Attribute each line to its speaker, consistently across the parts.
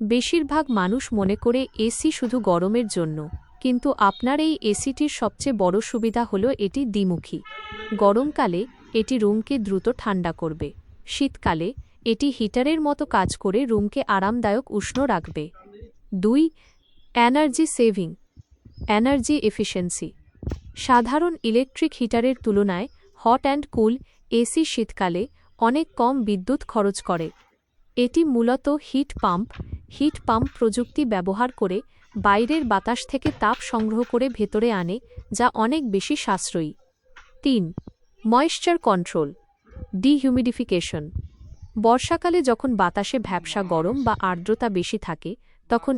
Speaker 1: বেশিরভাগ মানুষ মনে করে এসি শুধু গরমের জন্য, কিন্তু আপনার এই এসিটির সবচেয়ে বড় সুবিধা হল এটি দ্বিমুখী। গরমকালে এটি রুমকে দ্রুত ঠান্ডা করবে, শীতকালে এটি হিটারের মতো কাজ করে রুমকে আরামদায়ক উষ্ণ রাখবে। 2. Energy saving, energy efficiency. সাধারণ ইলেকট্রিক হিটারের তুলনায় হট অ্যান্ড কুল এসি শীতকালে অনেক কম বিদ্যুৎ খরচ করে। এটি মূলত হিট পাম্প প্রযুক্তি ব্যবহার করে বাইরের বাতাস থেকে তাপ সংগ্রহ করে ভেতরে আনে, যা অনেক বেশি সাশ্রয়ী। 3. Moisture control, dehumidification. বর্ষাকালে যখন বাতাসে ভ্যাপসা গরম বা আর্দ্রতা বেশি থাকে, তখন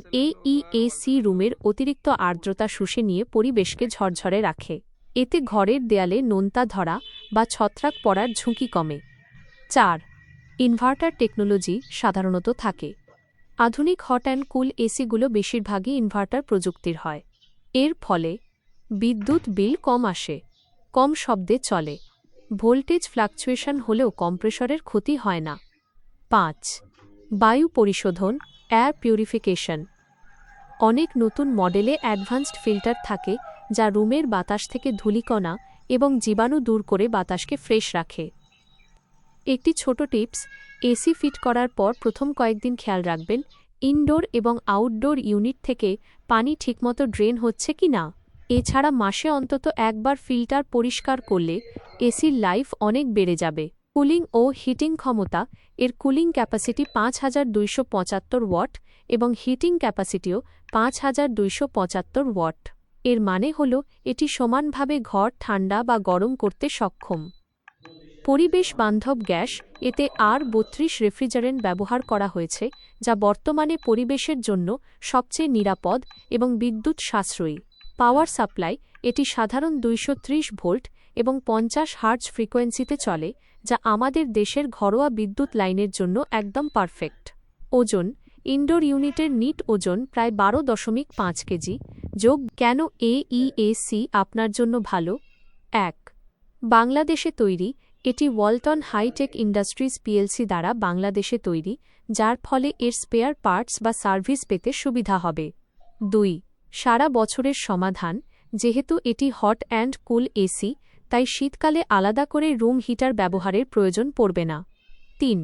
Speaker 1: এসি রুমের অতিরিক্ত আর্দ্রতা শুষে নিয়ে পরিবেশকে ঝরঝরে রাখে। এতে ঘরের দেয়ালে নোনতা ধরা বা ছত্রাক পড়ার ঝুঁকি কমে। 4. ইনভার্টার টেকনোলজি সাধারণত থাকে। আধুনিক হট অ্যান্ড কুল এসিগুলো বেশিরভাগই ইনভার্টার প্রযুক্তির হয়। এর ফলে বিদ্যুৎ বিল কম আসে, কম শব্দে চলে, ভোল্টেজ ফ্লাকচুয়েশন হলেও কম্প্রেসরের ক্ষতি হয় না। 5. বায়ু পরিশোধন, এয়ার পিউরিফিকেশন। অনেক নতুন মডেলে অ্যাডভান্সড ফিল্টার থাকে, যা রুমের বাতাস থেকে ধূলিকণা এবং জীবাণু দূর করে বাতাসকে ফ্রেশ রাখে। একটি ছোট টিপস, এসি ফিট করার পর প্রথম কয়েকদিন খেয়াল রাখবেন ইনডোর এবং আউটডোর ইউনিট থেকে পানি ঠিকমতো ড্রেন হচ্ছে কি না। এছাড়া মাসে অন্তত একবার ফিল্টার পরিষ্কার করলে এসির লাইফ অনেক বেড়ে যাবে। কুলিং ও হিটিং ক্ষমতা, এর কুলিং ক্যাপাসিটি 5275 ওয়াট এবং হিটিং ক্যাপাসিটিও 5275 ওয়াট। এর মানে হল এটি সমানভাবে ঘর ঠান্ডা বা গরম করতে সক্ষম। পরিবেশ বান্ধব গ্যাস, এতে R32 রেফ্রিজারেন্ট ব্যবহার করা হয়েছে, যা বর্তমানে পরিবেশের জন্য সবচেয়ে নিরাপদ এবং বিদ্যুৎ সাশ্রয়ী। পাওয়ার সাপ্লাই, এটি সাধারণ 230 ভোল্ট এবং 50 হার্টজ ফ্রিকোয়েন্সিতে চলে, যা আমাদের দেশের ঘরোয়া বিদ্যুৎ লাইনের জন্য একদম পারফেক্ট। ওজন, ইনডোর ইউনিটের নিট ওজন প্রায় 12.5 কেজি। যোগ কেন এসি আপনার জন্য ভালো? 1. বাংলাদেশে তৈরি, এটি ওয়ালটন হাই-টেক ইন্ডাস্ট্রিজ পিএলসি দ্বারা বাংলাদেশে তৈরি, যার ফলে এর স্পেয়ার পার্টস বা সার্ভিস পেতে সুবিধা হবে। 2. সারা বছরের সমাধান, যেহেতু এটি হট অ্যান্ড কুল এসি, তাই শীতকালে আলাদা করে রুম হিটার ব্যবহারের প্রয়োজন পড়বে না। 3.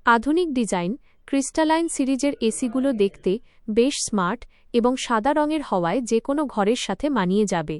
Speaker 1: আধুনিক ডিজাইন, ক্রিস্টালাইন সিরিজের এসিগুলো দেখতে বেশ স্মার্ট এবং সাদা রঙের হওয়ায় যে কোনো ঘরের সাথে মানিয়ে যাবে।